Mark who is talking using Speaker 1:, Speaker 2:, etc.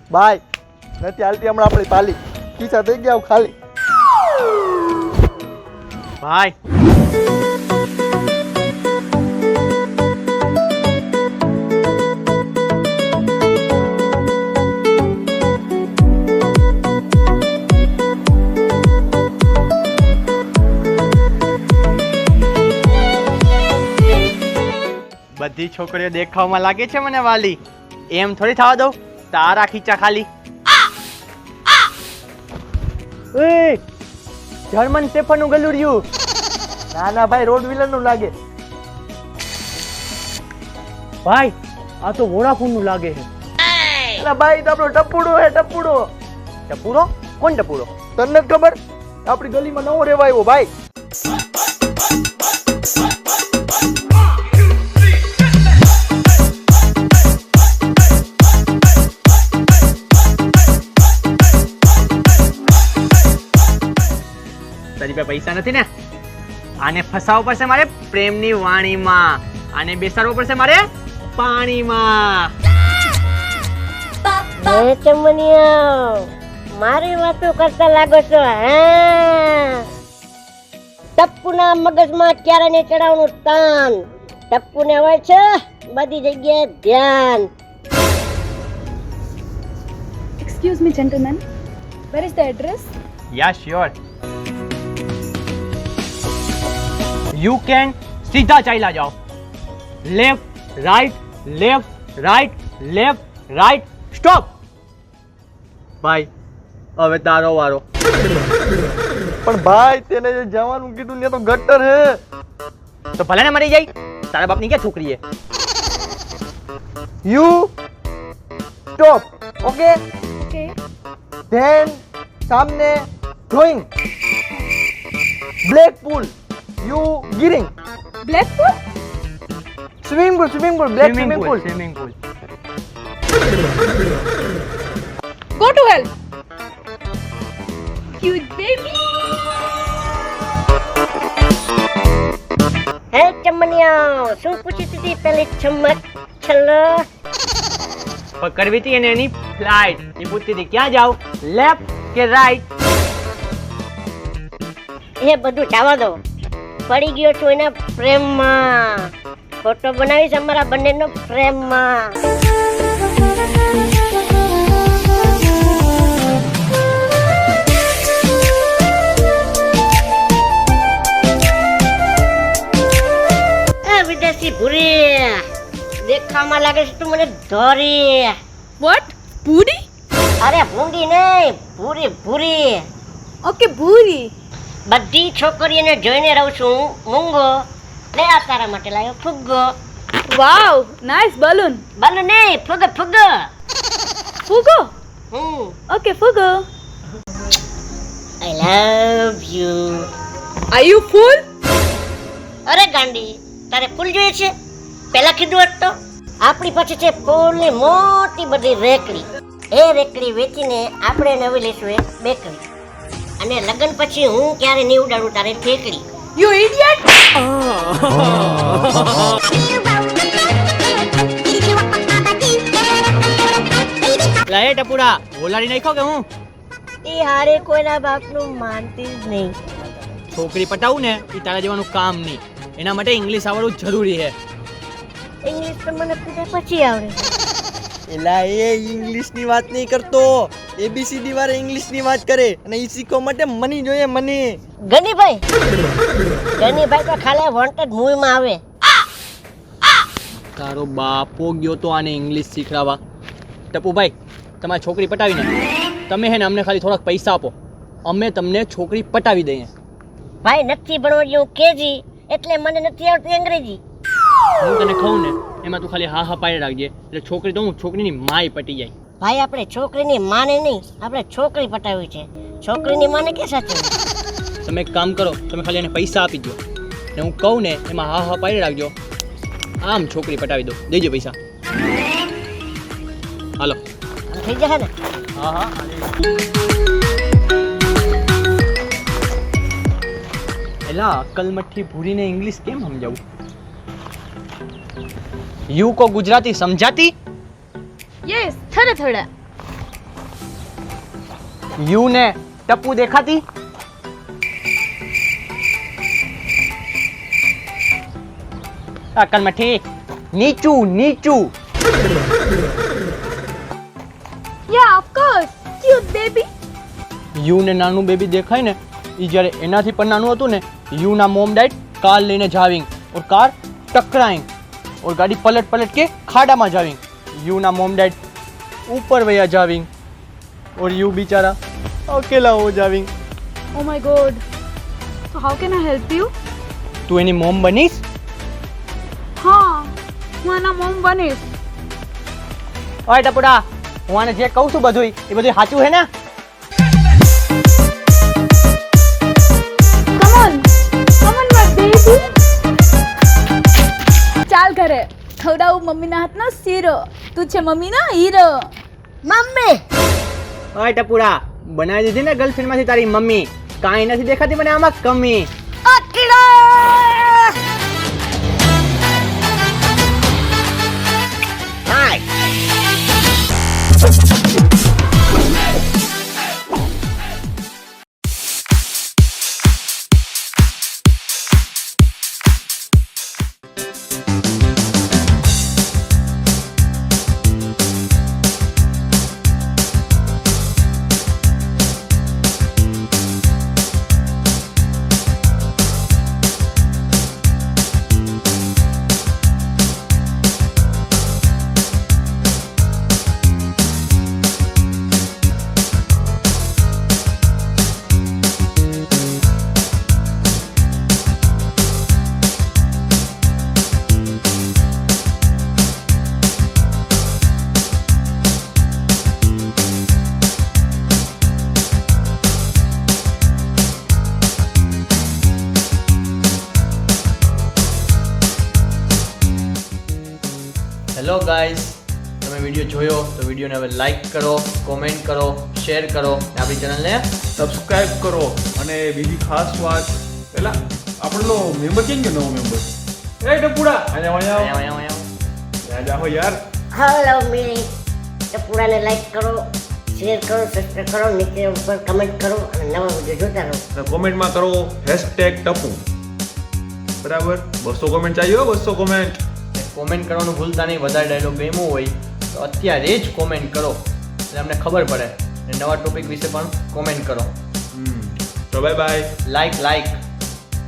Speaker 1: By નથી હાલતી હમણાં આપણી પાલી ખીચા થઈ ગયા ખાલી
Speaker 2: ભાઈ બધી છોકરીઓ દેખાવમાં લાગે છે મને વાલી એમ થોડી થવા દઉં તારા ખીચા ખાલી ઓય જર્મન શેફર્ડ નું ગલું રહ્યું
Speaker 1: ના ના ભાઈ રોડ વ્હીલર નું લાગે
Speaker 2: ભાઈ આ તો વોડાફોન નું લાગે છે
Speaker 1: એટલે ભાઈ તો આપણો ટપુડો હે ટપુડો
Speaker 2: ટપુરો કોણ ટપુરો
Speaker 1: તને નથી ખબર આપણી ગલીમાં નવો રહેવા આવ્યો ભાઈ
Speaker 2: તારી પાસે પૈસા નથી ને આને ફસાવવો પડશે મારે પ્રેમની વાણીમાં આને બેસાડવો પડશે મારે પાણીમાં
Speaker 3: હે ચમનિયા મારી વાતો કરતા લાગો છો હે ટપ્પુના મગજમાં ક્યારે ને ચડાવવાનું તાન ટપ્પુને હોય છે બધી જગ્યાએ ધ્યાન
Speaker 4: Excuse me, gentlemen. Where is the address?
Speaker 2: Yeah sure you can સીધા ચાલ્યા જાઓ લેફ્ટ રાઈટ સ્ટોપ ભાઈ હવે તારો વારો
Speaker 1: પણ ભાઈ તેને જે જવાનું કીધું ને તો ગટર હે
Speaker 2: તો ભલે ને મરી જાય તારા બાપની ક્યાં છોકરી hey
Speaker 1: you stop okay
Speaker 4: Okay.
Speaker 1: Then સામને ડ્રોઈંગ બ્લેક પુલ યુ ગિરિંગ
Speaker 4: Blackpool?
Speaker 1: Swimming pool black swimming pool
Speaker 2: swimming pool
Speaker 4: Go to hell. Cute baby.
Speaker 3: હે ચમનિયા શું પૂછી હતી પેલી ચમક છલ્લો
Speaker 2: પકડવી હતી અને એની ફ્લાઇટ એ પૂછતી હતી ક્યાં જાવ લેફ્ટ કે રાઈટ
Speaker 3: એ બધું જવા દો પડી ગયો છું એના પ્રેમમાં ફોટો બનાવીશ અમારા બંનેનો પ્રેમમાં વિદેશી ભૂરી દેખામાં લાગે છે તું મને ધોરી
Speaker 4: What? Booty?
Speaker 3: અરે ભૂંડી નહીં ભૂરી ભૂરી
Speaker 4: Okay, booty.
Speaker 3: બધી છોકરીઓને જોઈને રહું છું હું મૂંગો લે આ તારા માટે લાવ્યો ફુગ્ગો
Speaker 4: Wow, nice balloon.
Speaker 3: બાલુ નહીં ફુગ્ગો ફુગ્ગો
Speaker 4: Fugo?
Speaker 3: Hmm
Speaker 4: Okay, Fugo.
Speaker 3: I love you
Speaker 4: Are you fool?
Speaker 3: અરે ગાંડી તારે ફૂલ જોઈએ છે પહેલા કીધું હોત તો આપણી પાસે છે ફૂલની મોટી બધી રેકડી એ રેકડી વેચીને આપણે નવી લઈશું એક બેકરી અને લગ્ન પછી હું ક્યારે નહીં ઉડાડું તારે ઠેકડી
Speaker 4: You idiot!
Speaker 2: લે ટપુડા ઓલાડી નાખ્યો કે હું
Speaker 3: એ હારે કોઈના બાપનું માનતી જ નહીં
Speaker 2: છોકરી પટાવું ને એ તારા જેવાનું કામ નહીં એના માટે ઇંગ્લિશ આવડવું જરૂરી છે
Speaker 3: ઇંગ્લિશ તો મને પૂછે પછી આવડે
Speaker 1: એલા એ ઇંગ્લિશ ની વાત નહીં કરતો એબીસીડી વાળા ઇંગ્લિશ ની વાત કરે અને ઈ શીખવા માટે મની જોઈએ મની
Speaker 3: ગનીભાઈ તો ખાલી વોન્ટેડ મૂવીમાં આવે
Speaker 2: તારો બાપો ગયો તો આને ઇંગ્લિશ શીખડાવવા ટપુભાઈ તમારી છોકરી પટાવીને તમે હે ને અમને ખાલી થોડાક પૈસા આપો અમે તમને છોકરી પટાવી દઈએ
Speaker 3: ભાઈ નથી ભણવા જેવું કેજી એટલે મને નથી આવડતી અંગ્રેજી
Speaker 2: હું તને કહું ને એમાં તું ખાલી હા હા પાડી રાખજે એટલે છોકરી તો હું છોકરીની માય પટી જાય
Speaker 3: ભાઈ આપણે છોકરીની માને નહીં આપણે છોકરી પટાવી છે છોકરીની માને કે સાચવી
Speaker 2: તમે એક કામ કરો તમે ખાલી એને પૈસા આપી દો ને હું કહું ને એમાં હા હા પાડી રાખજો આમ છોકરી પટાવી દો દેજો પૈસા હાલો
Speaker 3: થઈ જશે ને
Speaker 2: હા હા એલા અકલમઠ્ઠી ભૂરીને ઇંગ્લિશ કેમ સમજાવું યુ કો ગુજરાતી સમજાતી
Speaker 4: Yes, થોડા થોડા.
Speaker 2: યુ ને ટપુ દેખાતી? અકલ મઠી, નીચું નીચું.
Speaker 4: Yeah, of course. Cute baby.
Speaker 2: You ને નાનું બેબી દેખાય ને, એ જ્યારે એનાથી પણ નાનું હતું ને, યુ ના મોમ डाइट कार लेने जाविंग और कार टकराएंग और गाड़ी पलट पलट के खाड़ा में जाविंग. यू ना मोम डैड ऊपर वया जाविंग और यू बेचारा अकेला हो जाविंग.
Speaker 4: Oh my god. So how can I help you?
Speaker 2: તું એની મોમ બનીશ?
Speaker 4: હા, હું આના મોમ બનીશ.
Speaker 2: ઓય ટપુડા, હું આને જે કહું છું બધું એ બધું સાચું હે ને?
Speaker 4: Come on my baby. ચાલ ઘરે ખવડાવું મમ્મીના હાથનો શીરો. તું છે મમ્મીનો હીરો.
Speaker 3: મમ્મી
Speaker 2: ઓય ટપુડા, બનાવી દીધી ને ગર્લફ્રેન્ડ માંથી તારી મમ્મી? કાંઈ નથી દેખાતી મને આમાં કમી?
Speaker 3: અકડો હાય
Speaker 2: હેલો ગાઈઝ, તમે વિડીયો જોયો તો વિડીયોને હવે લાઈક કરો, કોમેન્ટ કરો, શેર કરો અને આપણી ચેનલને
Speaker 5: સબસ્ક્રાઇબ કરો. અને બીજી ખાસ વાત, પેલા આપણો મેમ્બર કેમ કે નવો મેમ્બર એ ટપુડા અહીંયા જાઓ યાર.
Speaker 3: હલો મિલી ટપુડાને લાઈક કરો, શેર કરો, સબસ્ક્રાઇબ કરો, નીચે ઉપર કમેન્ટ કરો અને નવા વિડીયો જોતા રહો.
Speaker 5: કોમેન્ટમાં કરો #ટપુ. બરાબર, 200 કોમેન્ટ ચાહીએ. 200 કોમેન્ટ.
Speaker 2: કોમેન્ટ કરવાનું ભૂલતા નહીં. વધારે ડાયલોગ ગમ્યો હોય તો અત્યારે જ કોમેન્ટ કરો એટલે અમને ખબર પડે. અને નવા ટોપિક વિશે પણ કોમેન્ટ કરો.
Speaker 5: તો બાય બાય.
Speaker 2: લાઈક